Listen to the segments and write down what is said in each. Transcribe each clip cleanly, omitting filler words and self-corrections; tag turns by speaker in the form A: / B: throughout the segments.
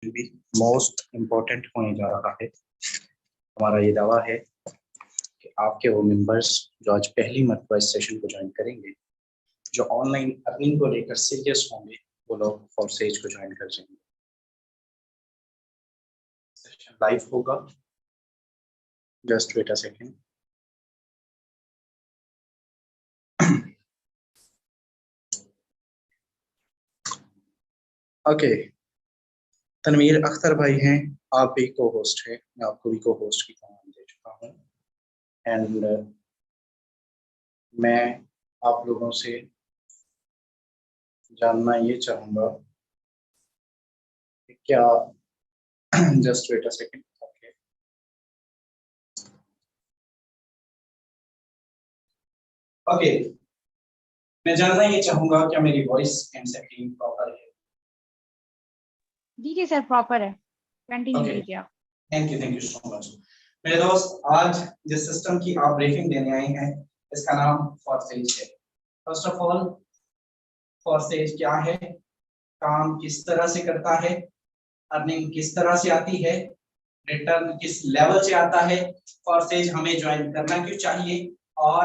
A: भी most important होने जा रहा है। हमारा ये दावा है कि आपके वो मेंबर्स जो आज पहली मरतबा इस सेशन को ज्वाइन करेंगे, जो ऑनलाइन अर्निंग को लेकर सीरियस होंगे, वो लोग फॉरसेज को ज्वाइन कर जाएंगे। सेशन लाइव होगा, just wait a second. Okay, Tanveer Akhtar भाई हैं, आप भी को होस्ट हैं, मैं आपको भी को होस्ट की कमांड दे चुका हूँ। एंड मैं आप लोगों से जानना ये चाहूँगा कि क्या just wait a second. Okay, okay, मैं जानना ये चाहूँगा क्या मेरी वॉइस एंड सेटिंग प्रॉपर है?
B: जी सर, प्रॉपर है, कंटिन्यू कीजिए आप।
A: Thank you so much. मेरे दोस्त, आज जिस सिस्टम की आप ब्रीफिंग देने आए हैं, इसका नाम फॉरसेज है। फर्स्ट ऑफ ऑल, फॉरसेज क्या है, काम किस तरह से करता है, अर्निंग किस तरह से आती है, रिटर्न किस लेवल से आता है, फॉरसेज हमें ज्वाइन करना क्यों चाहिए, और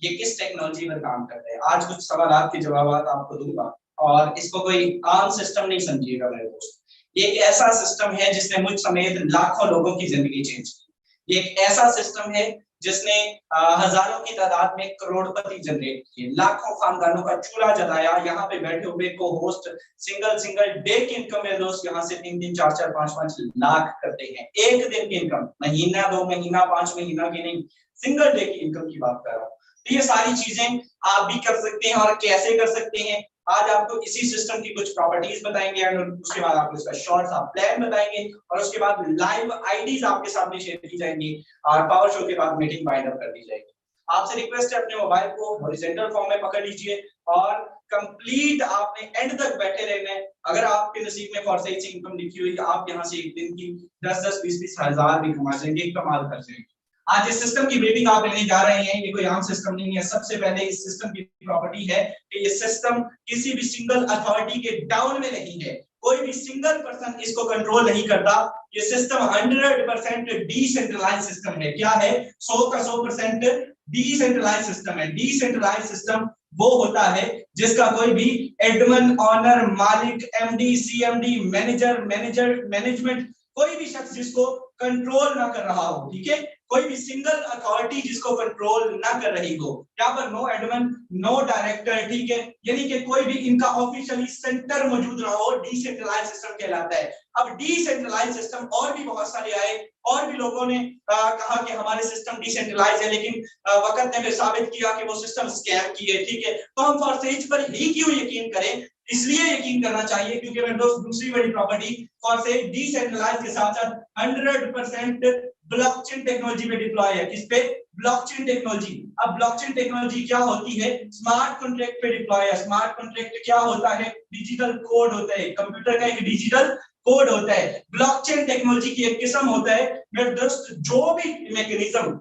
A: ये किस टेक्नोलॉजी पर काम करता है। आज कुछ सवाल के जवाब आपको दूंगा, और इसको कोई आम सिस्टम नहीं समझिएगा मेरे दोस्त। ये एक ऐसा सिस्टम है जिसने मुझ समेत लाखों लोगों की जिंदगी चेंज की। ये एक ऐसा सिस्टम है जिसने हजारों की तादाद में करोड़पति जनरेट किए, लाखों खानदानों का चूल्हा जलाया। यहाँ पे बैठे हुए को होस्ट सिंगल डे की इनकम है दोस्त, यहाँ से 3 4 5 लाख करते हैं। एक दिन की इनकम, महीना 2 महीना 5 महीना की नहीं, सिंगल डे की इनकम की बात कर रहा हूँ। तो ये सारी चीजें आप भी कर सकते हैं, और कैसे कर सकते हैं आज आपको इसी सिस्टम की कुछ प्रॉपर्टीज बताएंगे, और उसके बाद आपको इसका शॉर्ट सा प्लान बताएंगे, और उसके बाद लाइव आईडीज आपके सामने शेयर की जाएंगी, और पावर शो के बाद मीटिंग बाइंड अप कर दी जाएगी। आपसे रिक्वेस्ट है, अपने मोबाइल को हॉरिजॉन्टल फॉर्म में पकड़ लीजिए, और कंप्लीट आपने एंड तक बैठे रहना है। अगर आपके नसीब में फॉरसेज से इनकम लिखी हुई, आप यहाँ से एक दिन की 10 20 हजार भी कमा जाएंगे, कमाल कर जाएंगे। आज इस सिस्टम की ब्रीफिंग आप लेने जा रहे हैं, ये कोई आम सिस्टम नहीं है। सबसे पहले इस सिस्टम की प्रॉपर्टी है कि ये सिस्टम किसी भी सिंगल अथॉरिटी के डाउन में नहीं है, कोई भी सिंगल पर्सन इसको कंट्रोल नहीं करता। ये सिस्टम 100% डिसेंट्रलाइज सिस्टम है। क्या है? 100 का 100% डिसेंट्रलाइज सिस्टम है। डिसेंट्रलाइज सिस्टम वो होता है जिसका कोई भी एडमिन, ऑनर, मालिक, एमडी, सीएमडी, मैनेजमेंट, कोई भी शख्स जिसको कंट्रोल ना कर रहा हो, ठीक है, कोई भी सिंगल अथॉरिटी जिसको कंट्रोल ना कर रही हो। यहाँ पर नो एडमिन, नो डायरेक्टर, ठीक है, यानी कि कोई भी इनका ऑफिशियली सेंटर मौजूद ना हो, डिसेंट्रलाइज सिस्टम कहलाता है। अब डिसेंट्रलाइज सिस्टम और भी बहुत सारे आए, और भी लोगों ने कहा कि हमारे सिस्टम डिसेंट्रलाइज है, लेकिन वक्त ने साबित किया कि वो सिस्टम स्कैम की है, ठीक है। तो हम फॉरसेज पर ही क्यों यकीन करें? इसलिए यकीन करना चाहिए क्योंकि मेरे दोस्त, दूसरी बड़ी प्रॉपर्टी फॉरसेज डिसेंट्रलाइज के साथ साथ 100% ब्लॉकचेन टेक्नोलॉजी पे डिप्लॉय है। किस पे? Blockchain technology. अब ब्लॉकचेन टेक्नोलॉजी क्या होती है? स्मार्ट कॉन्ट्रैक्ट पे डिप्लॉय है। स्मार्ट कॉन्ट्रैक्ट क्या होता है? डिजिटल कोड होता है, कंप्यूटर का एक डिजिटल कोड होता है। ब्लॉकचेन टेक्नोलॉजी की एक किस्म होता है मेरे दोस्त, जो भी मैकेनिज्म।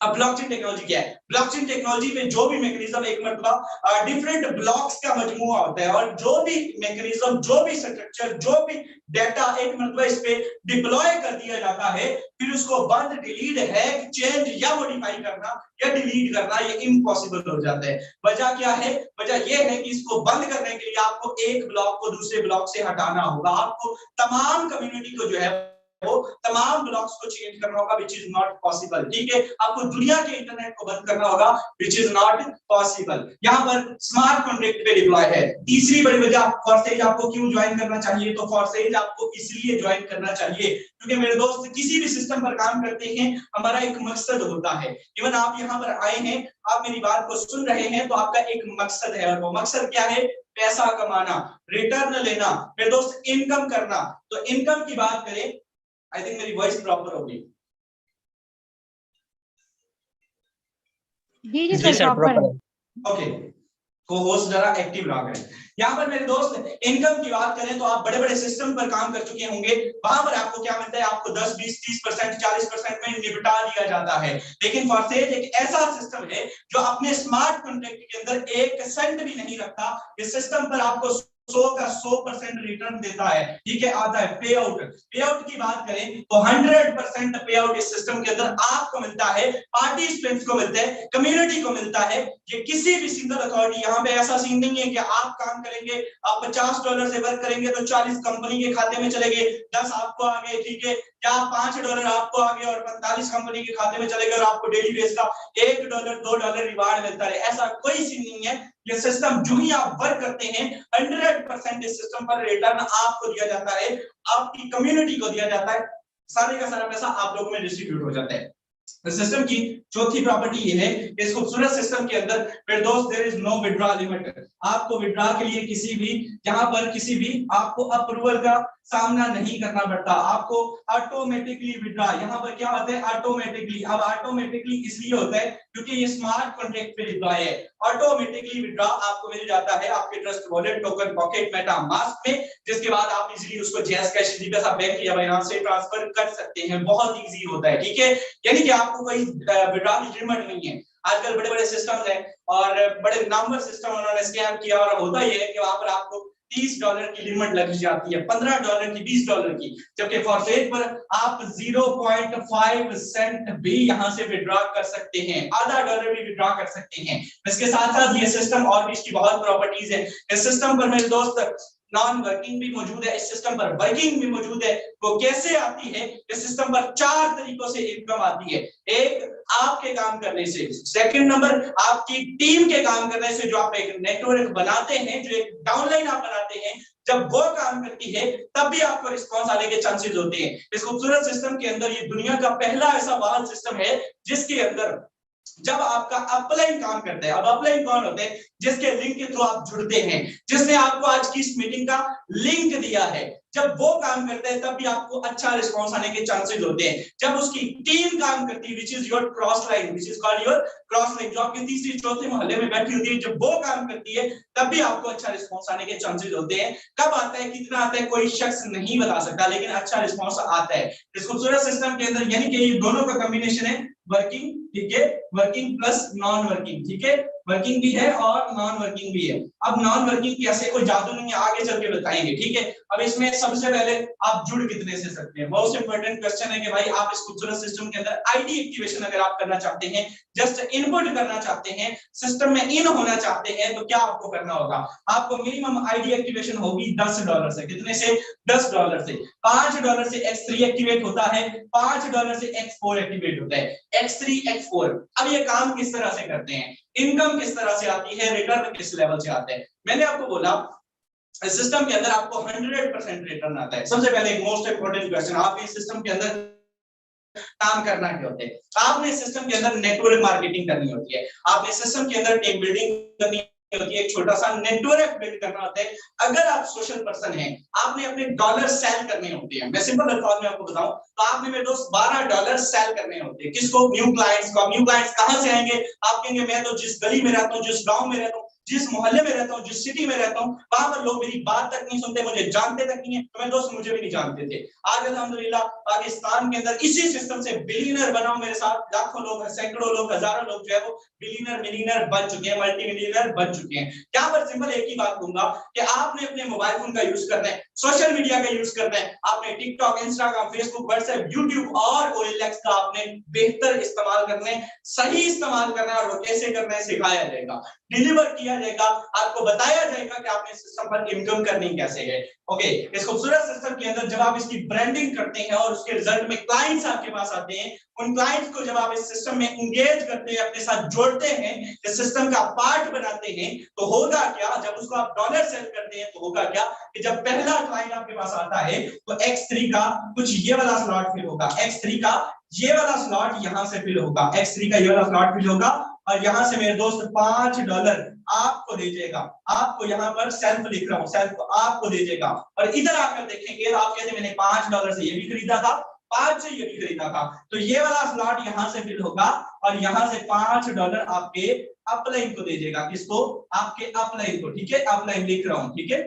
A: अब ब्लॉकचेन टेक्नोलॉजी क्या है? ब्लॉकचेन टेक्नोलॉजी में जो भी मैकेनिज्म एक मतलब डिफरेंट ब्लॉक्स का मजमूआ होता है, और जो भी मैकेनिज्म, जो भी स्ट्रक्चर, जो भी डेटा एक मतलब इस पे डिप्लॉय कर दिया जाता है, फिर उसको बंद, डिलीट, हैक, चेंज या मॉडिफाई करना या डिलीट करना ये इम्पॉसिबल हो जाता है। वजह क्या है? वजह यह है कि इसको बंद करने के लिए आपको एक ब्लॉक को दूसरे ब्लॉक से हटाना होगा। आपको तमाम कम्युनिटी को जो है वो तमाम ब्लॉक्स को चेंज करना होगा, विच इज नॉट पॉसिबल, ठीक है। आपको दुनिया के इंटरनेट को बंद करना होगा, विच इज नॉट पॉसिबल। यहाँ पर स्मार्ट कॉन्ट्रैक्ट पे डिप्लॉय है। तीसरी बड़ी वजह फॉरसेज आपको क्यों ज्वाइन करना चाहिए, तो फॉरसेज आपको इसलिए ज्वाइन करना चाहिए क्योंकि मेरे दोस्त, किसी भी सिस्टम पर काम करते हैं हमारा एक मकसद होता है। इवन आप यहाँ पर आए हैं, आप मेरी बात को सुन रहे हैं, तो आपका एक मकसद है, और वो मकसद क्या है? पैसा कमाना, रिटर्न लेना, मेरे दोस्त, इनकम करना। तो इनकम की बात करें, आई थिंक मेरी वॉइस प्रॉपर होगी।
B: जी सर, प्रॉपर है।
A: ओके, को होस्ट जरा एक्टिव रहा करें। यहाँ पर मेरे दोस्त, इनकम की बात करें तो आप बड़े बड़े सिस्टम पर काम कर चुके होंगे, वहां पर आपको क्या मिलता है? आपको 10 20 30% 40% में निपटा दिया जाता है। लेकिन फॉरसेज एक ऐसा सिस्टम है जो अपने स्मार्ट कॉन्ट्रैक्ट के अंदर 1 सेंट भी नहीं रखता। इस सिस्टम पर आपको 100 का 100% रिटर्न देता है, ठीक है। आता है पे आउट। पे आउट की बात करें तो 100% पे आउट इस सिस्टम के अंदर आपको मिलता है, पार्टिसिपेंट्स को मिलता है, कम्युनिटी को मिलता है। ये किसी भी सिंगल अथॉरिटी, यहाँ पे ऐसा सीन नहीं है कि आप काम करेंगे, आप $50 से वर्क करेंगे तो 40 कंपनी के खाते में चले गए, 10 आपको आ गए, ठीक है, या $5 आपको आ गए और 45 कंपनी के खाते में चले गए और आपको डेली बेस का $1 $2 रिवार्ड मिलता है। ऐसा कोई सीन नहीं है। ये सिस्टम जो ही आप वर्क करते हैं 100% इस सिस्टम पर रिटर्न आपको दिया जाता है, आपकी कम्युनिटी को दिया जाता है, सारे का सारा पैसा आप लोगों में डिस्ट्रीब्यूट हो जाता है। सिस्टम की चौथी प्रॉपर्टी ये है, इस खूबसूरत सिस्टम के अंदर फिर दोस्त there is no withdraw limit. आपको विड्रॉ के लिए किसी भी, यहाँ पर किसी भी आपको अप्रूवल का सामना नहीं करना पड़ता, आपको ऑटोमेटिकली विड्रॉ, यहाँ पर क्या होता है ऑटोमेटिकली। अब ऑटोमेटिकली इसलिए होता है क्योंकि ये स्मार्ट कॉन्ट्रैक्ट पे डिप्लॉय है। ऑटोमेटिकली विड्रॉ आपको मिल जाता है आपके trust wallet, token pocket, MetaMask में, जिसके बाद आप इजीली उसको जैज़ कैश, जीपैसा बैंक या बाइनेंस से ट्रांसफर कर सकते हैं। बहुत इजी होता है, ठीक है। यानी कि आपको कोई विड्रॉ लिमिट नहीं है। आजकल बड़े बड़े सिस्टम है और बड़े नंबर सिस्टम उन्होंने स्कैम किया, और होता ये है कि वहां पर आपको $30 की लिमिट लग जाती है, $15 की, $20 की, जबकि फॉरसेज पर आप 0.5 सेंट भी यहां से विड्रॉ कर सकते हैं, आधा डॉलर भी विड्रॉ कर सकते हैं। इसके साथ साथ ये सिस्टम और भी इसकी बहुत प्रॉपर्टीज है। इस सिस्टम पर मेरे दोस्त नॉन वर्किंग भी मौजूद है, इस सिस्टम पर वर्किंग भी मौजूद है। वो कैसे आती है? इस सिस्टम पर 4 तरीकों से इनकम आती है। एक, आपके काम करने से, सेकंड नंबर आपकी टीम के काम करने से, जो आप एक नेटवर्क बनाते हैं, जो एक डाउनलाइन आप बनाते हैं, जब वो काम करती है तब भी आपको रिस्पांस आने के चांसेस होते हैं। इस खूबसूरत सिस्टम के अंदर ये दुनिया का पहला ऐसा वाल सिस्टम है जिसके अंदर जब आपका अपलाइन काम करता है, अब अपलाइन कौन होते हैं? जिसके लिंक के थ्रू आप जुड़ते हैं, जिसने आपको आज की इस मीटिंग का लिंक दिया है, जब वो काम करता है तब भी आपको अच्छा रिस्पांस आने के चांसेस होते हैं। जब उसकी टीम काम करती है, which is your cross line, which is called your cross line, जो आपके तीसरी चौथे मोहल्ले में बैठी होती है, जब वो काम करती है तब भी आपको अच्छा रिस्पांस आने के चांसेस होते हैं। कब आता है, कितना आता है, कोई शख्स नहीं बता सकता, लेकिन अच्छा रिस्पांस आता है इस खूबसूरत सिस्टम के अंदर। यानी कि ये दोनों का कॉम्बिनेशन है, वर्किंग, ठीक है, वर्किंग प्लस नॉन वर्किंग, ठीक है, वर्किंग भी है और नॉन वर्किंग भी है। अब नॉन वर्किंग की ऐसे कोई जादू नहीं है, आगे चल के बताएंगे, ठीक है। अब इसमें सबसे पहले आप जुड़ कितने से सकते हैं, मोस्ट इंपोर्टेंट क्वेश्चन है कि भाई आप इस खूबसूरत सिस्टम के अंदर आईडी एक्टिवेशन अगर आप करना चाहते हैं, जस्ट इनपुट करना चाहते हैं, सिस्टम में इन होना चाहते हैं, तो क्या आपको करना होगा? आपको मिनिमम आईडी एक्टिवेशन होगी $10 से। कितने से? $10 से। $5 से X3 एक्टिवेट होता है, $5 से X4 एक्टिवेट होता है, X3 X4। अब ये काम किस तरह से करते हैं, इनकम किस तरह से आती है, रिटर्न किस लेवल से आता है? मैंने आपको बोला सिस्टम के अंदर आपको 100% रिटर्न आता है। सबसे पहले एक मोस्ट इंपोर्टेंट क्वेश्चन, आप इस सिस्टम के अंदर काम करना क्या होता है? आपने सिस्टम के अंदर नेटवर्क मार्केटिंग करनी होती है, आपने सिस्टम के अंदर टीम बिल्डिंग करनी होती है, एक छोटा सा नेटवर्क बिल्ड करना होता है। अगर आप सोशल पर्सन हैं, आपने अपने डॉलर सेल करने होते हैं। मैं सिंपल अल्फाज में आपको बताऊं तो आपने मेरे दोस्त $12 सेल करने होते हैं। किसको? न्यू क्लाइंट्स को। न्यू क्लाइंट्स कहां से आएंगे? आप कहेंगे मैं तो जिस गली में रहता हूं, जिस गांव में रहता हूं, जिस मोहल्ले में रहता हूं, जिस सिटी में रहता हूं, वहां पर लोग मेरी बात तक नहीं सुनते, मुझे जानते तक नहीं है। तो मैं दोस्त, मुझे भी नहीं जानते थे। आज अल्हम्दुलिल्लाह पाकिस्तान के अंदर इसी सिस्टम से बिलियनर बना हूं, मेरे साथ लाखों लोग, सैकड़ों लोग, हजारों लोग जो है वो बिलियनर मिलियनर बन चुके हैं, मल्टी मिलियनर बन चुके हैं। क्या पर सिंपल एक ही बात कहूंगा कि आपने अपने मोबाइल फोन का यूज करना है, सोशल मीडिया का यूज करना है, आपने TikTok, Instagram, Facebook, WhatsApp, YouTube और OLX का आपने बेहतर इस्तेमाल करना है, सही इस्तेमाल करना है, और वो कैसे करना है सिखाया जाएगा, डिलीवर किया जाएगा, आपको बताया जाएगा कि आपने सिस्टम पर इनकम करनी कैसे है। ओके, इस खूबसूरत सिस्टम के अंदर जब आप इसकी ब्रांडिंग करते हैं और उसके रिजल्ट में क्लाइंट्स आपके पास आते हैं, उन क्लाइंट्स को जब आप इस सिस्टम में इंगेज करते हैं, अपने साथ जोड़ते हैं, इस सिस्टम का पार्ट बनाते हैं, तो होगा क्या? जब उसको आप डॉलर सेल करते हैं तो होगा क्या कि जब पहला क्लाइंट आपके पास आता है तो X3 का कुछ ये वाला स्लॉट फिल होगा, X3 का ये वाला स्लॉट यहां से फिल होगा, X3 का ये वाला स्लॉट फिल होगा, और यहां से मेरे दोस्त $5 आपको दे देगा। आपको यहाँ पर सेल्फ लिख रहा हूँ, सेल्फ आपको दे देगा। और इधर आकर देखेंगे तो आप कहते मैंने $5 से ये भी खरीदा था, 5 से ये भी खरीदा था, तो ये वाला स्लॉट यहां से फिल होगा और यहां से $5 आपके अपलाइन को दे देगा। किसको? आपके अपलाइन को, ठीक है, अपलाइन लिख रहा हूँ, ठीक है,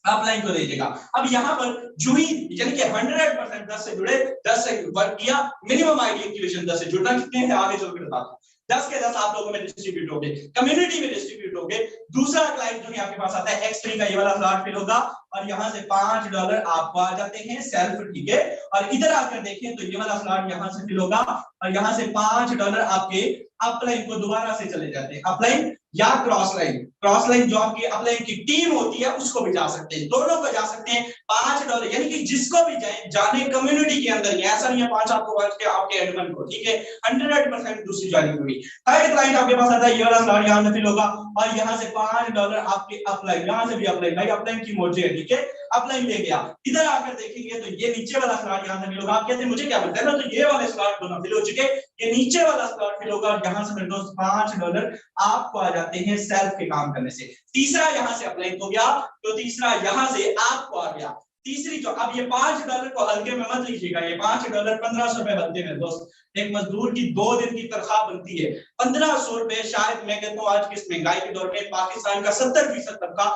A: अपलाइन को दे देगा। अब यहाँ पर जो ही यानी कि 100% 10 से जुड़े, 10 से वर्क किया, मिनिमम आईडी एक्टिवेशन 10 से जुड़ना कितने हैं आगे चल के बताता हूँ। 10 के 10 आप लोगों में डिस्ट्रीब्यूट हो गए, कम्युनिटी में डिस्ट्रीब्यूट हो गए। दूसरा क्लाइंट जो है आपके पास आता है X3 का ये वाला स्लॉट फिल होगा और यहाँ से $5 आपको आ जाते हैं सेल्फ, ठीक है। और इधर आकर देखें तो ये वाला स्लॉट यहाँ से फिल होगा और यहाँ से $5 आपके अपलाइन को दोबारा से चले जाते हैं, अपलाइन या क्रॉस लाइन। क्रॉस लाइन जो आपकी अपलाइन की टीम होती है उसको भी जा सकते हैं, दोनों को जा सकते हैं। $5 यानी कि जिसको भी जाने कम्युनिटी के अंदर, ऐसा नहीं है 5 आपको के आपके एडमिन को, ठीक है। 100% दूसरी ज्वाइनिंग होगी। थर्ड क्लाइंट आपके पास आता है ये वाला स्लॉट यहाँ से फिल होगा और यहाँ से $5 आपके अपलाइन, यहाँ से भी अपलाइन, भाई अपलाइन की मर्जी है, ठीक है। अपलाइन ले गया, इधर आकर देखेंगे तो ये नीचे वाला स्लॉट यहाँ से फिल होगा। आप कहते हैं मुझे क्या मिलता है ना, तो ये वाले स्लॉट दोनों फिल हो चुके, ये नीचे वाला स्लॉट फिल होगा और यहाँ से मेरे दोस्त $5 आपको आ जाते हैं सेल्फ के काम करने से। तीसरा यहाँ से अपलाइन हो गया तो तीसरा यहाँ से आपको आ गया। तीसरी जो, अब ये $5 को हल्के में मत लीजिएगा, ये $5 1500 रुपए बनते हैं दोस्त। एक मजदूर की 2 दिन की तनख्वाह बनती है 1500 रुपए। शायद मैं कहता हूँ आज की इस महंगाई के दौर में पाकिस्तान का 70% तबका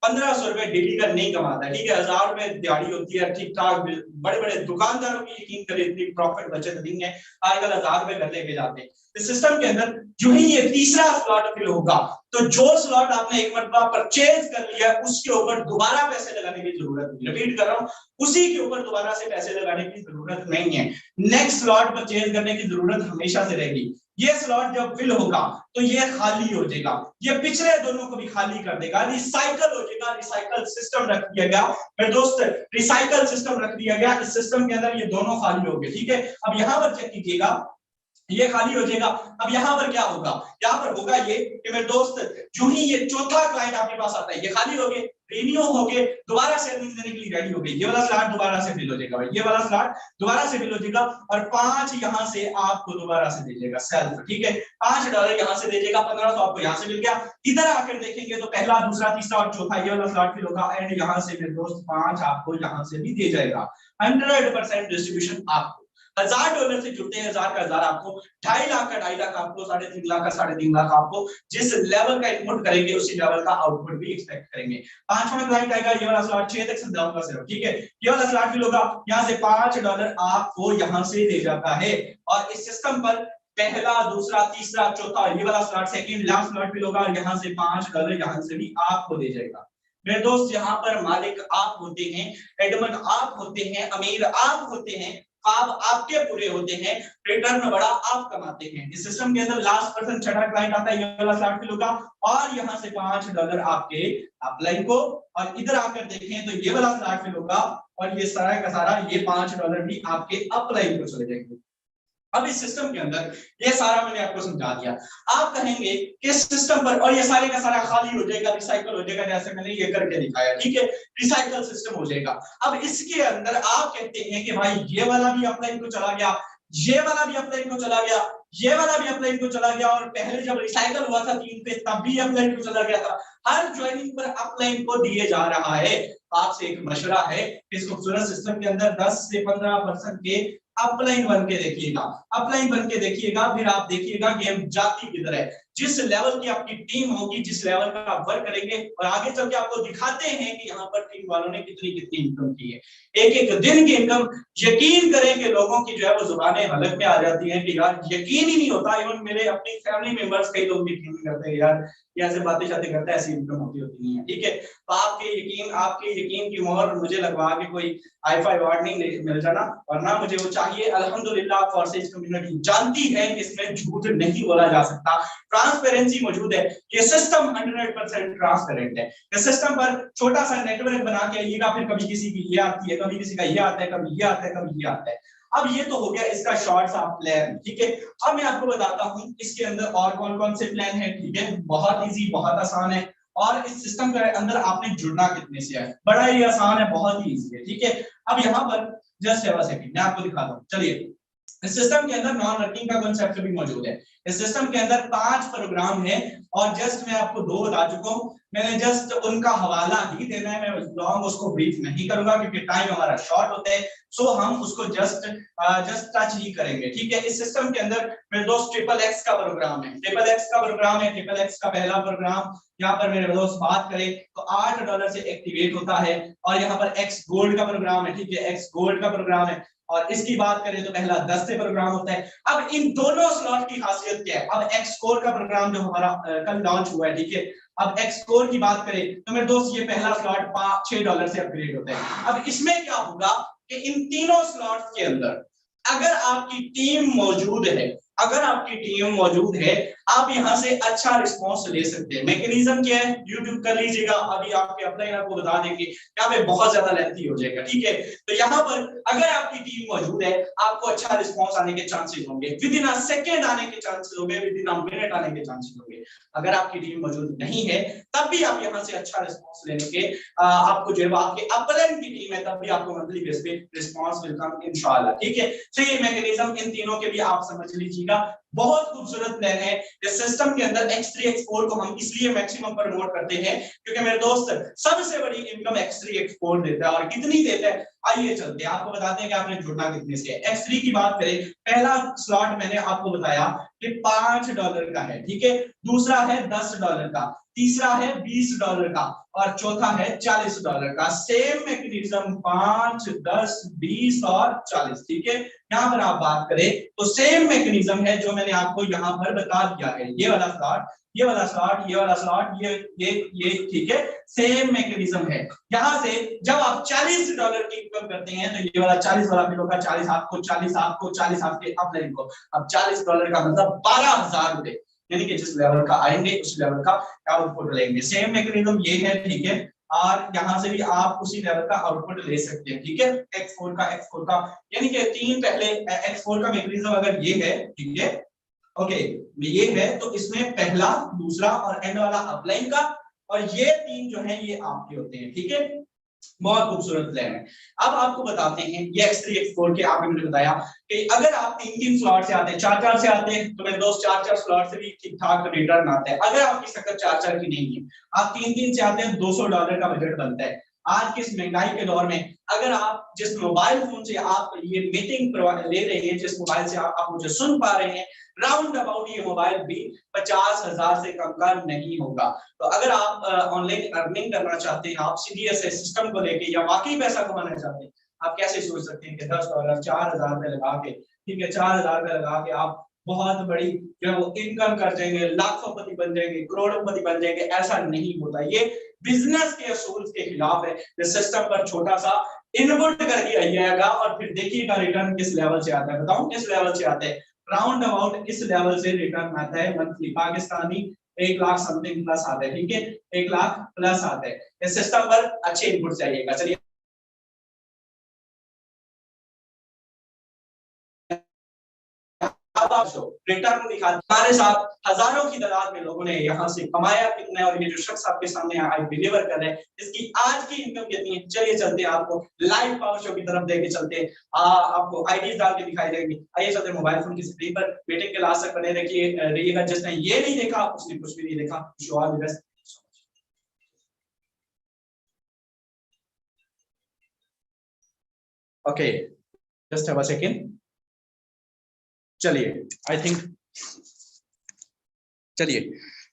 A: 1500 रुपए डेली का नहीं कमाता है, ठीक है। 1000 रुपए दिहाड़ी होती है, ठीक ठाक। बड़े बड़े दुकानदारों की यकीन करें इतनी प्रॉफिट बचत नहीं है, आजकल 1000 रुपए घर लेके जाते हैं। इस सिस्टम के अंदर जो ही ये तीसरा स्लॉट फिल होगा तो जो स्लॉट आपने एक मरतबा परचेज कर लिया उसके ऊपर दोबारा पैसे लगाने की जरूरत नहीं। रिपीट कर रहा हूं, उसी के ऊपर दोबारा से पैसे लगाने की जरूरत नहीं है। नेक्स्ट स्लॉट परचेज करने की जरूरत हमेशा से रहेगी। ये स्लॉट जब फिल होगा तो ये खाली हो जाएगा, ये पिछले दोनों को भी खाली कर देगा, रिसाइकल हो जाएगा। रिसाइकल सिस्टम रख दिया गया मेरे दोस्त, रिसाइकल सिस्टम रख दिया गया। इस सिस्टम के अंदर ये दोनों खाली हो गए, ठीक है। अब यहां पर चेक कीजिएगा, ये खाली हो जाएगा। अब यहाँ पर क्या होगा, यहाँ पर होगा ये कि मेरे दोस्त जो ही ये चौथा क्लाइंट आपके पास आता है, ये खाली हो गए, रिन्यू हो गए, दोबारा से अर्निंग देने के लिए रेडी हो गए। ये वाला स्लॉट दोबारा से फिल हो जाएगा भाई, ये वाला स्लॉट दोबारा से फिल हो जाएगा और 5 यहाँ से आपको दोबारा से दे देगा सेल्फ, ठीक है। $5 यहाँ से दे देगा, 1500 आपको यहाँ से मिल गया। इधर आकर देखेंगे तो पहला, दूसरा, तीसरा और चौथा ये वाला स्लॉट फिल होगा एंड यहाँ से मेरे दोस्त 5 आपको यहाँ से भी दे जाएगा। 100% डिस्ट्रीब्यूशन आपको। $1000 से जुड़ते हैं, 1000 का 1000 आपको, 2.5 लाख का 2.5 लाख आपको, 3.5 लाख का 3.5 लाख आपको। जिस लेवल का इनपुट करेंगे उसी लेवल का आउटपुट भी एक्सपेक्ट करेंगे। 5वां क्लाइंट आएगा, ये वाला स्लॉट 6 तक समझाऊंगा सिर्फ, ठीक है। ये वाला स्लॉट फिल होगा, यहाँ से $5 आपको यहाँ से दे जाता है और इस सिस्टम पर पहला, दूसरा, तीसरा, चौथा ये वाला slot second last slot fill होगा, यहाँ से $5 यहाँ से भी आपको दे जाएगा। मेरे दोस्त यहाँ पर मालिक आप होते हैं, एडमिन आप होते हैं, अमीर आप होते हैं, आप आपके पूरे होते हैं, रिटर्न बड़ा आप कमाते हैं। इस सिस्टम के अंदर लास्ट पर्सन छठा क्लाइंट आता है, ये वाला स्लॉट फिल होगा और यहाँ से $5 आपके अपलाइन को, और इधर आकर देखें तो ये वाला स्लॉट फिल होगा और ये सारा का सारा ये $5 भी आपके अपलाइन को चले जाएंगे। अब इस सिस्टम के अंदर ये सारा मैंने आपको समझा दिया। आप कहेंगे कि इस सिस्टम पर और ये सारे का सारा खाली हो जाएगा, रिसाइकल हो जाएगा, जैसे मैंने ये करके दिखाया, ठीक है। रिसाइकल सिस्टम हो जाएगा। अब इसके अंदर आप कहते हैं कि भाई ये वाला भी अपलाइन को चला गया, ये वाला भी अपलाइन को चला गया, ये वाला भी अपलाइन को चला गया, और पहले जब रिसाइकल हुआ था 3 पे तब भी अपलाइन को चला गया था। हर ज्वाइनिंग पर अपलाइन को दिए जा रहा है। आपसे एक मशवरा है, इस खूबसूरत सिस्टम के अंदर 10 से 15% के अपलाइन बन के देखिएगा, अपलाइन बन के देखिएगा, फिर आप देखिएगा कि हम जाती किधर है। जिस लेवल की आपकी टीम होगी, जिस लेवल का आप वर्क करेंगे, और आगे चल के आपको दिखाते हैं कि यहाँ पर टीम वालों ने कितनी कितनी इनकम की है, एक एक दिन की इनकम। यकीन करें कि लोगों की जो है वो जुबानें हलक में आ जाती हैं कि यार यकीन ही नहीं होता। इवन मेरे अपनी फैमिली मेंबर्स कई लोग यकीन नहीं करते, यार ये ऐसे बातें शाते करता है, ऐसी इनकम होती नहीं है, ठीक है। तो आपके यकीन की मोहर मुझे लगवा के कोई हाई-फाई अवार्ड नहीं मिल जाना, वरना मुझे वो चाहिए। अल्हम्दुलिल्लाह फॉरसेज कम्युनिटी जानती है कि इसमें झूठ नहीं बोला जा सकता, ट्रांसपेरेंसी मौजूद है। ये सिस्टम 100% ट्रांसपेरेंट है। इस सिस्टम पर छोटा सा नेटवर्क बना के आइएगा, फिर कभी किसी की ये आती है, कभी किसी का ये आता है, कभी ये आता है, कभी ये आता है। अब ये तो हो गया इसका शॉर्ट सा प्लान, ठीक है। अब मैं आपको बताता हूँ इसके अंदर और कौन कौन से प्लान है, ठीक है। बहुत इजी, बहुत आसान है, और इस सिस्टम के अंदर आपने जुड़ना कितने से है, बड़ा ही आसान है, बहुत ही इजी है, ठीक है। अब यहाँ पर जस्ट सेकंड मैं आपको दिखाता हूँ। चलिए, इस सिस्टम के अंदर नॉन वर्किंग का कांसेप्ट भी मौजूद है। इस सिस्टम के अंदर 5 प्रोग्राम है और जस्ट मैं आपको 2 बता चुका हूँ। मैंने जस्ट उनका हवाला ही देना है, मैं लॉन्ग उसको ब्रीफ नहीं करूंगा क्योंकि टाइम हमारा शॉर्ट होता है, सो हम उसको जस्ट टच ही करेंगे, ठीक है। इस सिस्टम के अंदर मेरे दोस्त XXX का प्रोग्राम है, XXX का प्रोग्राम है। XXX का पहला प्रोग्राम यहाँ पर मेरे दोस्त बात करें तो $8 से एक्टिवेट होता है, और यहाँ पर X गोल्ड का प्रोग्राम है, ठीक है। X गोल्ड का प्रोग्राम है, और इसकी बात करें तो पहला 10 से प्रोग्राम होता है। अब इन दोनों स्लॉट की खासियत क्या है? अब एक्स कोर का प्रोग्राम जो हमारा कल लॉन्च हुआ है, ठीक है, अब एक्स कोर की बात करें तो मेरे दोस्त ये पहला स्लॉट $6 से अपग्रेड होता है। अब इसमें क्या होगा कि इन तीनों स्लॉट्स के अंदर अगर आपकी टीम मौजूद है, अगर आपकी टीम मौजूद है, आप यहां से अच्छा रिस्पांस ले सकते हैं। मैकेनिज्म क्या है, यूट्यूब कर लीजिएगा, अभी आपके अपलाइन आपको बता देंगे, यहाँ पे बहुत ज्यादा लेंथी हो जाएगा, ठीक है। तो यहाँ पर अगर आपकी टीम मौजूद है, आपको अच्छा रिस्पांस आने के चांसेस होंगे, विद इन अ सेकंड आने के चांसेस होंगे, विद इन अ मिनट आने के चांसेस होंगे। अगर आपकी टीम मौजूद नहीं है तब भी आप यहाँ से अच्छा रिस्पांस लेने के आपको जो है आपके अपलाइन की टीम है तब भी आपको मंथली बेस पे रिस्पांस विल कम इंशाल्लाह, ठीक है। तो ये मैकेनिज्म इन तीनों के भी आप समझ लीजिएगा, बहुत खूबसूरत प्लान है। इस सिस्टम के अंदर X3 X4 को हम इसलिए मैक्सिमम प्रमोट करते हैं क्योंकि मेरे दोस्त सबसे बड़ी इनकम X3 X4 देता है। और कितनी देता है आइए चलते हैं आपको बताते हैं कि आपने जुड़ना कितने से है। X3 की बात करें, पहला स्लॉट मैंने आपको बताया कि $5 का है, ठीक है, दूसरा है $10 का, तीसरा है $20 का और चौथा है $40 का। सेम मैकेनिज्म 5, 10, 20 और 40, ठीक है। यहाँ पर आप बात करें तो सेम मैकेनिज्म है जो मैंने आपको यहाँ पर बता दिया है। ये वाला स्लॉट, ये वाला स्लॉट, ये वाला स्लॉट, ये ठीक है, सेम मैकेनिज्म है। यहाँ से जब आप $40 की इनकम करते हैं तो ये वाला 40 वाला फिर होगा 40 आपको, 40 आपको, 40 आपके अपलाइन को। अब $40 का मतलब 12,000 रुपए, यानी कि जिस लेवल का आएंगे उस लेवल का आउटपुट लेंगे। सेम मैकेनिज्म ये है, ठीक है, और यहां से भी आप उसी लेवल का आउटपुट ले सकते हैं, ठीक है। X4 का यानी कि तीन पहले X4 का मैकेनिज्म अगर ये है, ठीक है, ओके, ये है तो इसमें पहला, दूसरा और एंड वाला अपलाइन का, और ये तीन जो है ये आपके होते हैं, ठीक है। बहुत खूबसूरत प्लान है। अब आपको बताते हैं ये X3 X4 के, आपने मुझे बताया कि अगर आप 3-3 स्लॉट से आते हैं, 4-4 से आते हैं तो मेरे दोस्त 4-4 स्लॉट से भी ठीक ठाक रिटर्न आता है। अगर आपकी सकत 4-4 की नहीं है, आप 3-3 से आते हैं, $200 का बजट बनता है। आज के इस महंगाई के दौर में अगर आप जिस मोबाइल फोन से आप ये मीटिंग ले रहे हैं, जिस मोबाइल से आप मुझे सुन पा रहे हैं, राउंड अबाउट ये मोबाइल भी 50,000 से कम का नहीं होगा। तो अगर आप ऑनलाइन अर्निंग करना चाहते हैं, आप सीडीएस सिस्टम को लेके या वाकई पैसा कमाना चाहते हैं, आप कैसे सोच सकते हैं कि $10 4,000 रुपए लगा के, ठीक है, 4,000 रुपए लगा के आप बहुत बड़ी जो है वो इनकम कर जाएंगे, लाखोंपति बन जाएंगे, करोड़ोंपति बन जाएंगे। ऐसा नहीं होता, ये बिजनेस के असूल के खिलाफ है। इस सिस्टम पर छोटा सा इनपुट करके आइएगा और फिर देखिएगा रिटर्न किस लेवल से आता है। बताऊं किस लेवल से आता है? राउंड अबाउट इस लेवल से रिटर्न आता है monthly Pakistani 1 lakh something plus आता है, ठीक है, 1 लाख प्लस आता है। इस सिस्टम पर अच्छे इनपुट चाहिएगा। चलिए रिटर्न दिखा, हमारे साथ हजारों की तादाद में लोगों ने यहाँ से कमाया कितना है, और ये जो शख्स आपके सामने आज डिलीवर कर रहे हैं इसकी आज की इनकम कितनी है। चलिए चलते हैं, आपको लाइव पावर शो की तरफ देके चलते हैं, आपको आईडीज डाल के दिखाई जाएगी। आइए चलते हैं मोबाइल फोन की स्क्रीन पर, मीटिंग के लास्ट तक बने रहिएगा। जिसने ये नहीं देखा उसने कुछ भी नहीं देखा। Show all the best. Okay, just have a second. चलिए आई थिंक, चलिए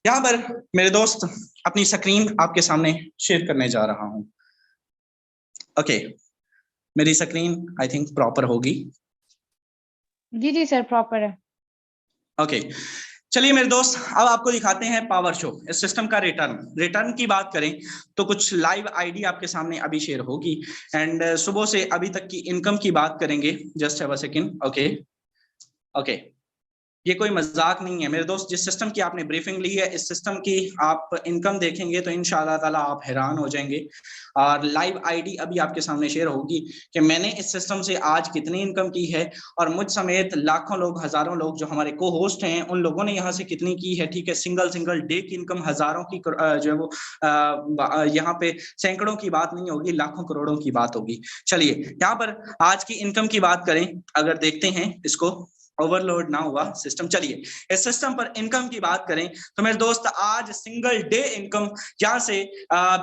A: यहां पर मेरे दोस्त अपनी स्क्रीन आपके सामने शेयर करने जा रहा हूं। ओके, मेरी स्क्रीन आई थिंक प्रॉपर होगी।
B: जी जी सर, प्रॉपर है।
A: ओके, चलिए मेरे दोस्त अब आपको दिखाते हैं पावर शो, इस सिस्टम का रिटर्न की बात करें तो कुछ लाइव आईडी आपके सामने अभी शेयर होगी एंड सुबह से अभी तक की इनकम की बात करेंगे। Just have a second. Okay, ये कोई मजाक नहीं है मेरे दोस्त। जिस सिस्टम की आपने ब्रीफिंग ली है, इस सिस्टम की आप इनकम देखेंगे तो इंशाल्लाह ताला आप हैरान हो जाएंगे। और लाइव आईडी अभी आपके सामने शेयर होगी कि मैंने इस सिस्टम से आज कितनी इनकम की है, और मुझ समेत लाखों लोग, हजारों लोग जो हमारे को होस्ट हैं, उन लोगों ने यहाँ से कितनी की है, ठीक है। सिंगल डे की इनकम हजारों की जो है वो यहाँ पे सैकड़ों की बात नहीं होगी, लाखों करोड़ों की बात होगी। चलिए यहाँ पर आज की इनकम की बात करें, अगर देखते हैं इसको, ओवरलोड ना हुआ सिस्टम। चलिए इस सिस्टम पर इनकम की बात करें तो मेरे दोस्त आज सिंगल डे इनकम यहाँ से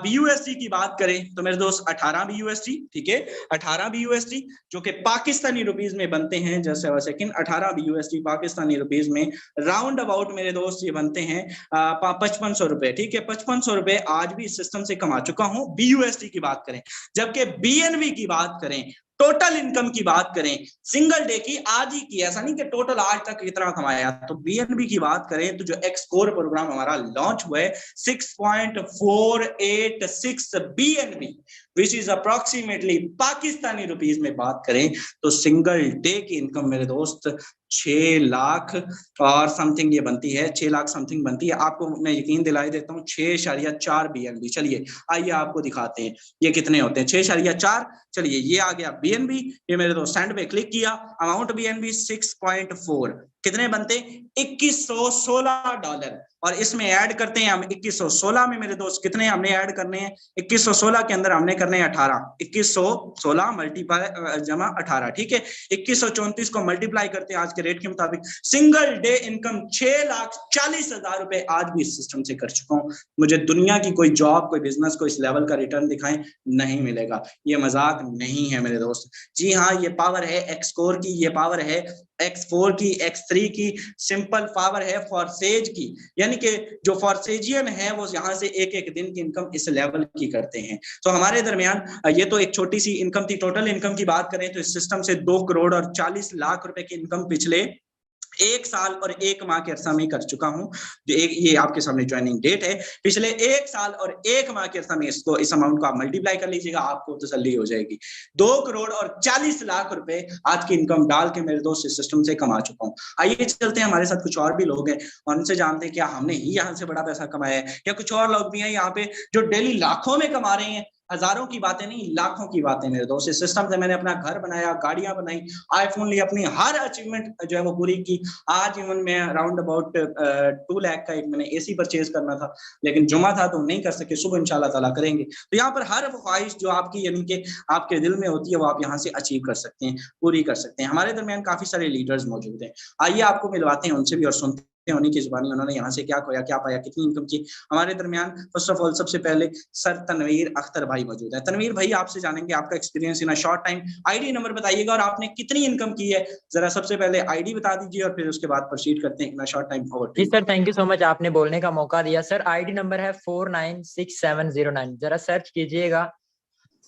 A: BUSD की बात करें तो मेरे दोस्त 18 BUSD, ठीक है, 18 BUSD जो कि पाकिस्तानी रुपीस में बनते हैं। जैसे 18 BUSD पाकिस्तानी रुपीस में राउंड अबाउट मेरे दोस्त ये बनते हैं 5500 रुपए, ठीक है। 5500 रुपए आज भी इस सिस्टम से कमा चुका हूं BUSD की बात करें। जबकि BNB की बात करें
C: टोटल इनकम की बात करें सिंगल डे की, आज ही की, ऐसा नहीं कि टोटल आज तक कितना कमाया, तो बीएनबी की बात करें तो जो एक्सकोर प्रोग्राम हमारा लॉन्च हुआ है 6.486 BNB which is approximately Pakistani rupees में बात करें तो सिंगल डे की इनकम मेरे दोस्त 6 लाख और समथिंग ये बनती है, 6 लाख समथिंग बनती है। आपको मैं यकीन दिलाई देता हूँ 6.4 बीएनबी। चलिए आइए आपको दिखाते हैं ये कितने होते हैं। 6.4, चलिए ये आ गया बीएनबी, ये मेरे दोस्त सेंड पे क्लिक किया, अमाउंट बीएनबी 6.4, कितने बनते $2116 और इसमें ऐड करते हैं हम 2116 में मेरे दोस्त कितने हमने ऐड करने हैं, 2116 के अंदर हमने करने हैं 18, 2116 मल्टीप्लाई जमा 18, ठीक है, 2134 को मल्टीप्लाई करते हैं आज के रेट के मुताबिक। सिंगल डे इनकम 6,40,000 रुपए आज भी इस सिस्टम से कर चुका हूं। मुझे दुनिया की कोई जॉब, कोई बिजनेस को इस लेवल का रिटर्न दिखाएं नहीं मिलेगा, ये मजाक नहीं है मेरे दोस्त। जी हाँ, ये पावर है एक्सकोर की, ये पावर है X4 की, X3 की, सिंपल पावर है फॉरसेज की, यानी कि जो फॉरसेजियन है वो यहाँ से एक एक दिन की इनकम इस लेवल की करते हैं। तो हमारे दरमियान ये तो एक छोटी सी इनकम थी। टोटल इनकम की बात करें तो इस सिस्टम से 2 करोड़ और 40 लाख रुपए की इनकम पिछले 1 साल और 1 माह के अरसा में कर चुका हूं। ये आपके सामने ज्वाइनिंग डेट है, पिछले 1 साल और 1 माह के अरसा में इसको, इस अमाउंट को आप मल्टीप्लाई कर लीजिएगा, आपको तसल्ली हो जाएगी। 2 करोड़ और 40 लाख रुपए आज की इनकम डाल के मेरे दोस्त इस सिस्टम से कमा चुका हूं। आइए चलते हैं, हमारे साथ कुछ और भी लोग हैं और उनसे जानते हैं क्या हमने ही यहाँ से बड़ा पैसा कमाया है या कुछ और लोग भी हैं यहाँ पे जो डेली लाखों में कमा रहे हैं। हजारों की बातें नहीं, लाखों की बातें मेरे दोस्त। इस सिस्टम से मैंने अपना घर बनाया, गाड़ियां बनाई, आईफोन लिया, अपनी हर अचीवमेंट जो है वो पूरी की। आज इवन मैं अराउंड अबाउट 2 लाख का एक मैंने एसी परचेज करना था, लेकिन जुमा था तो नहीं कर सके, सुबह इंशाल्लाह ताला करेंगे। तो यहाँ पर हर ख्वाहिश जो आपकी यानी कि आपके दिल में होती है वो आप यहाँ से अचीव कर सकते हैं, पूरी कर सकते हैं। हमारे दरमियान काफी सारे लीडर्स मौजूद हैं, आइए आपको मिलवाते हैं उनसे भी और सुनते हैं उन्हीं की जुबानी उन्होंने यहाँ से क्या खोया, क्या पाया, कितनी इनकम की। हमारे दरमियान फर्स्ट ऑफ ऑल सबसे पहले सर तनवीर अख्तर भाई मौजूद है। तनवीर भाई आपसे जानेंगे आपका experience in a short time, ID number बताइएगा और आपने कितनी इनकम की है, जरा सबसे पहले आईडी बता दीजिए और फिर उसके बाद प्रोसीड करते हैं इन अ शॉर्ट टाइम।
D: जी sir, thank you so much, आपने बोलने का मौका दिया। सर आईडी नंबर है 496709, जरा सर्च कीजिएगा।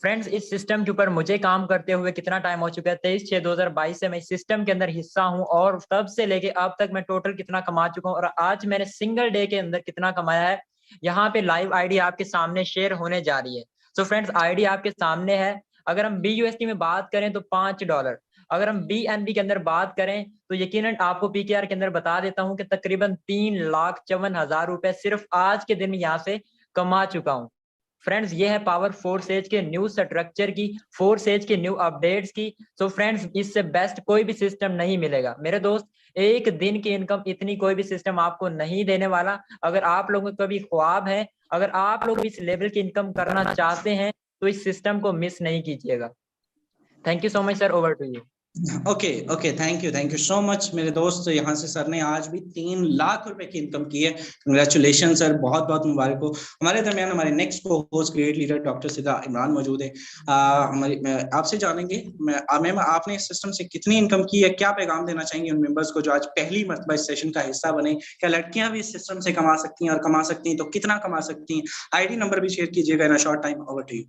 D: फ्रेंड्स, इस सिस्टम के ऊपर मुझे काम करते हुए कितना टाइम हो चुका है, 23/6/2022 से मैं इस सिस्टम के अंदर हिस्सा हूं और तब से लेके अब तक मैं टोटल कितना कमा चुका हूं और आज मैंने सिंगल डे के अंदर कितना कमाया है, यहाँ पे लाइव आईडी आपके सामने शेयर होने जा रही है। सो फ्रेंड्स, आईडी आपके सामने है। अगर हम BUSD में बात करें तो $5, अगर हम BNB के अंदर बात करें तो यकीनन आपको PKR के अंदर बता देता हूं कि तकरीबन 3,54,000 रुपए सिर्फ आज के दिन में यहाँ से कमा चुका हूं। फ्रेंड्स, ये है पावर फोर्सेज के न्यू स्ट्रक्चर की, फोर्सेज के न्यू अपडेट्स की। सो फ्रेंड्स, इससे बेस्ट कोई भी सिस्टम नहीं मिलेगा मेरे दोस्त। एक दिन की इनकम इतनी कोई भी सिस्टम आपको नहीं देने वाला। अगर आप लोगों को कभी ख्वाब है, अगर आप लोग इस लेवल की इनकम करना चाहते हैं तो इस सिस्टम को मिस नहीं कीजिएगा। Thank you so much sir, over to you.
C: Okay, thank you so much मेरे दोस्त। यहाँ से सर ने आज भी 3 लाख रुपए की इनकम की है, कंग्रेचुलेशन सर, बहुत बहुत मुबारक हो। हमारे दरमियान हमारे नेक्स्ट को होस्ट ग्रेट लीडर डॉक्टर सिद्धा इमरान मौजूद है। आपसे जानेंगे मैम आपने इस सिस्टम से कितनी इनकम की है, क्या पैगाम देना चाहेंगे उन मेंबर्स को जो आज पहली मरतबा इस सेशन का हिस्सा बने। क्या लड़कियां भी इस सिस्टम से कमा सकती हैं और कमा सकती हैं तो कितना कमा सकती हैं? आईडी नंबर भी शेयर कीजिएगा in a short time. Over to you.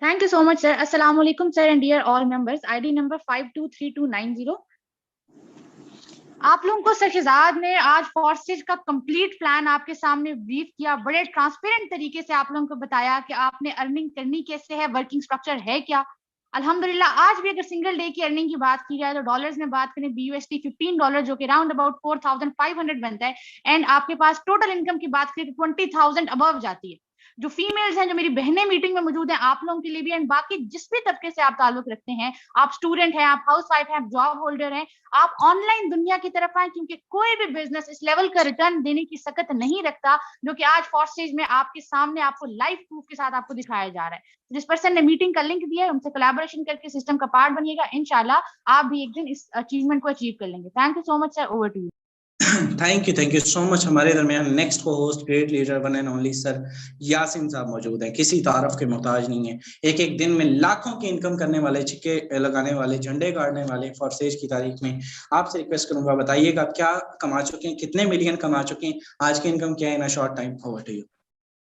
B: Thank you so much, sir. Assalamu alaikum, sir, and dear all members. ID number 523290. आप लोगों को सर शहजाद ने आज फोर्सेज का कंप्लीट प्लान आपके सामने ब्रीफ किया, बड़े ट्रांसपेरेंट तरीके से आप लोगों को बताया कि आपने अर्निंग करनी कैसे है, वर्किंग स्ट्रक्चर है क्या। अल्हम्दुलिल्लाह आज भी अगर सिंगल डे की अर्निंग की बात की जाए तो डॉलर्स में बात करें BUSD $15 जो कि अराउंड अबाउट 4,500 बनता है, एंड आपके पास टोटल इनकम की बात करें तो 20,000 अबव जाती है। जो फीमेल्स हैं, जो मेरी बहनें मीटिंग में मौजूद हैं, आप लोगों के लिए भी एंड बाकी जिस भी तबके से आप ताल्लुक रखते हैं, आप स्टूडेंट हैं, आप हाउस वाइफ हैं, आप जॉब होल्डर हैं, आप ऑनलाइन दुनिया की तरफ आए, क्योंकि कोई भी बिजनेस इस लेवल का रिटर्न देने की सकत नहीं रखता जो कि आज फोर्सेज में आपके सामने आपको लाइव प्रूफ के साथ आपको दिखाया जा रहा है। जिस पर्सन ने मीटिंग का लिंक दिया है उनसे कोलैबोरेशन करके सिस्टम का पार्ट बनिएगा, इंशाल्लाह आप भी एक दिन इस अचीवमेंट को अचीव कर लेंगे। Thank you so much sir, over to you.
C: Thank you so much. हमारे दरमियान नेक्स्ट को host great leader one and only sir Yasin साहब मौजूद हैं, किसी तारफ के मोहताज नहीं है। एक एक दिन में लाखों की इनकम करने वाले, छिक्के लगाने वाले, झंडे गाड़ने वाले फोर्सेज की तारीख में आपसे रिक्वेस्ट करूंगा बताइएगा क्या कमा चुके हैं, कितने मिलियन कमा चुके हैं, आज की इनकम क्या है in a short time. Over to you.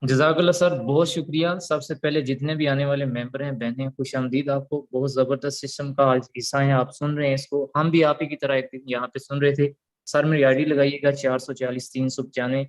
E: जज़ाकल्लाह सर, बहुत शुक्रिया। सबसे पहले जितने भी आने वाले मेंबर हैं, बहनें, खुशामदीद। आपको बहुत ज़बरदस्त सिस्टम का आज हिस्सा है, आप सुन रहे हैं इसको। हम भी आप ही की तरह एक दिन यहाँ पे सुन रहे थे। सर मेरी आईडी लगाइएगा 440-395।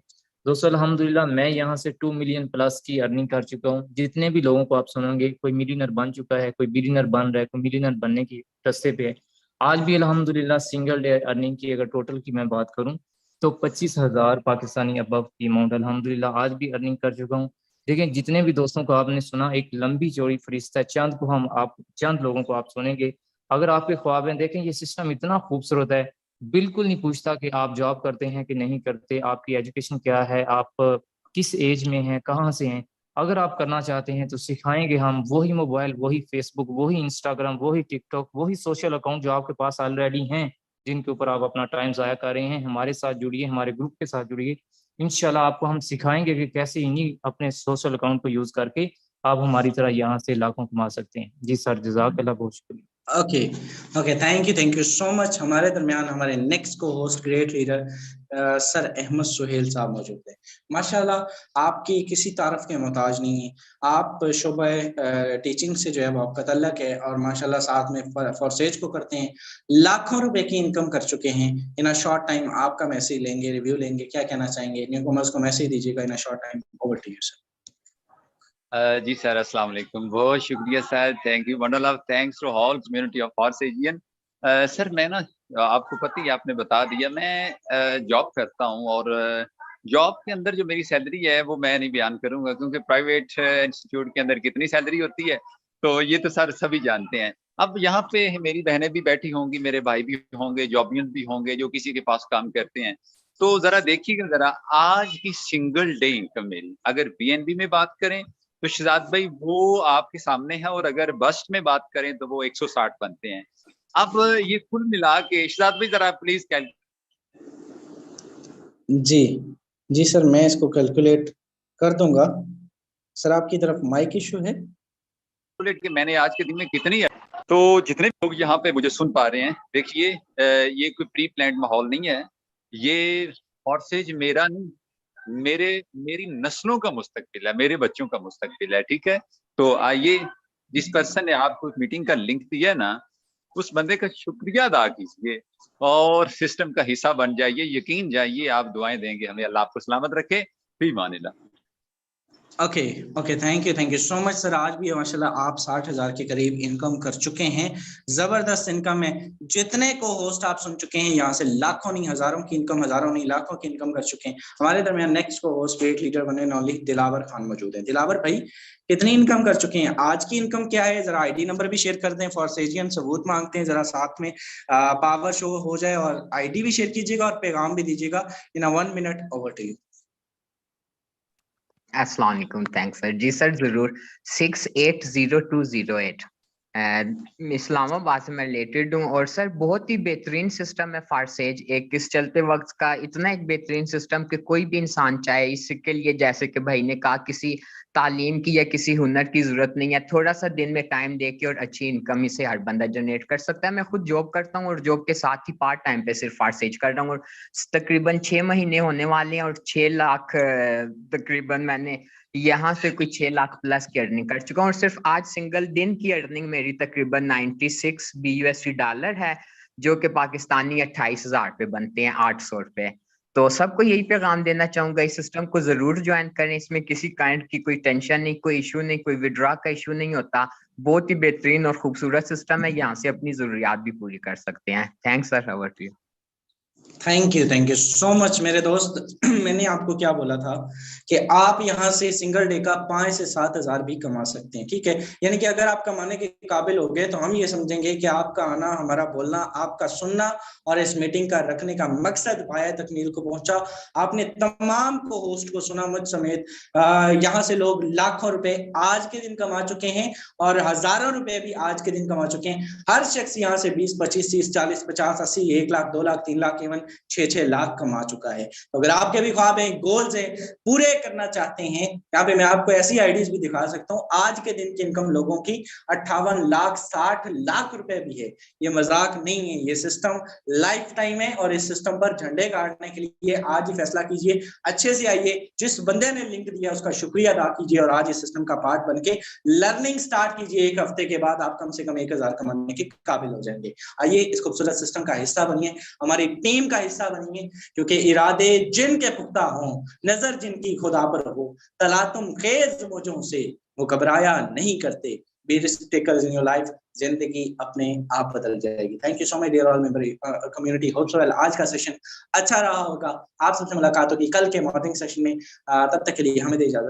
E: दोस्तों अल्हम्दुलिल्लाह मैं यहाँ से 2 मिलियन प्लस की अर्निंग कर चुका हूँ। जितने भी लोगों को आप सुनेंगे, कोई मिलियनर बन चुका है, कोई बिलियनर बन रहा है, कोई मिलियनर बनने की रास्ते पे है। आज भी अल्हम्दुलिल्लाह सिंगल डे अर्निंग की अगर टोटल की मैं बात करूँ तो 25,000 पाकिस्तानी अबव की अमाउंट अल्हम्दुलिल्लाह आज भी अर्निंग कर चुका हूँ। देखिए जितने भी दोस्तों को आपने सुना, एक लंबी चौड़ी फरिश्ता है, चंद लोगों को आप सुनेंगे। अगर आपके ख्वाब हैं, देखें ये सिस्टम इतना खूबसूरत है, बिल्कुल नहीं पूछता कि आप जॉब करते हैं कि नहीं करते, आपकी एजुकेशन क्या है, आप किस एज में हैं, कहाँ से हैं। अगर आप करना चाहते हैं तो सिखाएंगे हम। वही मोबाइल, वही फेसबुक, वही इंस्टाग्राम, वही टिकटॉक, वही सोशल अकाउंट जो आपके पास ऑलरेडी हैं, जिनके ऊपर आप अपना टाइम जाया कर रहे हैं, हमारे साथ जुड़िए, हमारे ग्रुप के साथ जुड़िए। इंशाल्लाह आपको हम सिखाएंगे कि कैसे इन्हीं अपने सोशल अकाउंट को यूज करके आप हमारी तरह यहाँ से लाखों कमा सकते हैं। जी सर, जज़ाकल्लाह, बहुत शुक्रिया।
C: Okay okay, thank you so much. हमारे दरमियान हमारे नेक्स्ट को host great leader sir Ahmed Suhail साहब मौजूद है। माशाल्लाह आपकी किसी तारफ के मोहताज नहीं है, आप शोबा टीचिंग से जो है वो आपका तल्लक है, और माशाल्लाह साथ में फॉरसेज को करते हैं, लाखों रुपए की इनकम कर चुके हैं इन अ शॉर्ट टाइम। आपका मैसेज लेंगे, रिव्यू लेंगे, क्या कहना चाहेंगे? न्यू कॉमर्स को मैसेज दीजिएगा in a short time. Over to you sir.
F: जी सर, अस्सलाम वालेकुम, बहुत शुक्रिया sir, thank you, bundle of thanks to all community of फॉरसेजियन। सर मैं ना, आपको पता ही, आपने बता दिया, मैं जॉब करता हूँ, और जॉब के अंदर जो मेरी सैलरी है वो मैं नहीं बयान करूंगा, क्योंकि प्राइवेट इंस्टीट्यूट के अंदर कितनी सैलरी होती है तो ये तो सर सभी जानते हैं। अब यहाँ पे मेरी बहनें भी बैठी होंगी, मेरे भाई भी होंगे, जॉबियंस भी होंगे जो किसी के पास काम करते हैं। तो जरा देखिएगा, जरा आज की सिंगल डे इनकम मेरी, अगर बीएनबी में बात करें तो शहजाद भाई वो आपके सामने है, और अगर बस्ट में बात करें तो वो 160 बनते हैं। अब ये कुल मिला के शहजाद भाई जरा प्लीज
C: जी जी सर, मैं इसको कैलकुलेट कर दूंगा। सर आपकी तरफ माइक इशू है?
F: कैलकुलेट के मैंने आज के दिन में कितनी है। तो जितने लोग यहाँ पे मुझे सुन पा रहे हैं, देखिए ये कोई प्री प्लान्ड माहौल नहीं है, ये फॉरसेज मेरा नहीं, मेरी नस्लों का मुस्तकबिल है, मेरे बच्चों का मुस्तकबिल है, ठीक है। तो आइए, जिस पर्सन ने आपको मीटिंग का लिंक दिया ना, उस बंदे का शुक्रिया अदा कीजिए और सिस्टम का हिस्सा बन जाइए। यकीन जाइए, आप दुआएं देंगे हमें, अल्लाह आपको सलामत रखे। फी मानिल्लाह।
C: Okay okay, thank you so much sir. आज भी माशाल्लाह आप 60,000 के करीब इनकम कर चुके हैं, जबरदस्त इनकम है। जितने को होस्ट आप सुन चुके हैं, यहाँ से लाखों नहीं, हजारों की इनकम, हजारों नहीं लाखों की इनकम कर चुके हैं। हमारे दरमियान नेक्स्ट को होस्ट ग्रेट लीडर बने नौली दिलावर खान मौजूद है। दिलावर भाई कितनी इनकम कर चुके हैं, आज की इनकम क्या है? जरा आईडी नंबर भी शेयर कर दें, फॉरसेजियन सबूत मांगते हैं, जरा साथ में पावर शो हो जाए, और आईडी भी शेयर कीजिएगा और पैगाम भी दीजिएगा in 1 minute. Over to you.
G: अस्सलाम वालेकुम, थैंक्स सर। जी सर, जरूर। 680208 इस्लामाबाद से मैं रिलेटेड हूँ, और सर बहुत ही बेहतरीन सिस्टम है फारसेज। एक इस चलते वक्त का इतना एक बेहतरीन सिस्टम कि कोई भी इंसान चाहे इसके लिए, जैसे कि भाई ने कहा, किसी तालीम की या किसी हुनर की जरूरत नहीं है, थोड़ा सा दिन में टाइम दे के और अच्छी इनकम इसे हर बंदा जनरेट कर सकता है। मैं खुद जॉब करता हूँ और जॉब के साथ ही पार्ट टाइम पे सिर्फ फारसेज कर रहा हूँ, और तकरीबन 6 महीने होने वाले हैं, और 6 लाख तकरीबन मैंने यहाँ से कोई 6 लाख प्लस की अर्निंग कर चुका हूँ। और सिर्फ आज सिंगल दिन की अर्निंग मेरी तकरीबन 96 BUSD डॉलर है, जो कि पाकिस्तानी 28,000 पे बनते हैं, 800 रुपए। तो सबको यही पैगाम देना चाहूंगा, इस सिस्टम को जरूर ज्वाइन करें। इसमें किसी काइंड की कोई टेंशन नहीं, कोई इशू नहीं, कोई विड्रॉ का इशू नहीं होता। बहुत ही बेहतरीन और खूबसूरत सिस्टम है, यहाँ से अपनी जरूरियात भी पूरी कर सकते हैं। Thanks sir, over to you.
C: Thank you so much मेरे दोस्त। मैंने आपको क्या बोला था कि आप यहाँ से सिंगल डे का 5 से 7,000 भी कमा सकते हैं, ठीक है। यानी कि अगर आप कमाने के काबिल हो गए तो हम ये समझेंगे कि आपका आना, हमारा बोलना, आपका सुनना और इस मीटिंग का रखने का मकसद पाया तकमील को पहुंचा। आपने तमाम को होस्ट को सुना, मुझ समेत। यहाँ से लोग लाखों रुपए आज के दिन कमा चुके हैं, और हजारों रुपए भी आज के दिन कमा चुके हैं। हर शख्स यहाँ से 20, 25, 30, 40, 50, 80, 1 लाख, 2 लाख, 3 लाख, इवन 6 लाख कमा चुका है। तो अगर आपके भी ख्वाब हैं, गोल्स हैं, पूरे करना चाहते हैं, यहाँ पे मैं आपको ऐसी आईडीज भी दिखा सकता हूँ। आज के दिन की इनकम लोगों की 58 लाख 60 लाख रुपए भी है। ये मजाक नहीं है, ये सिस्टम लाइफ टाइम है और इस सिस्टम पर झंडे गाड़ने के लिए आज ही फैसला कीजिए, अच्छे से आइए। जिस बंदे ने लिंक दिया उसका शुक्रिया अदा कीजिए और आज इस सिस्टम का पार्ट बनके लर्निंग स्टार्ट कीजिए। 1 हफ्ते के बाद आप कम से कम 1000 कमाने के काबिल हो जाएंगे। आइए इस खूबसूरत सिस्टम का हिस्सा बनिए, हमारी टीम का हिस्सा बनिए, क्योंकि इरादे जिनके पुख्ता हों, नजर जिनकी खुदा पर हो, तलातुम खेज मौजों से वो घबराया नहीं करते। Be respectful in your life, जिंदगी अपने आप बदल जाएगी। Thank you so much dear all member community. Hope so well आज का सेशन अच्छा रहा होगा। आप सबसे मुलाकात होगी कल के मॉर्निंग सेशन में। तब तक के लिए हमें दे इजाजत।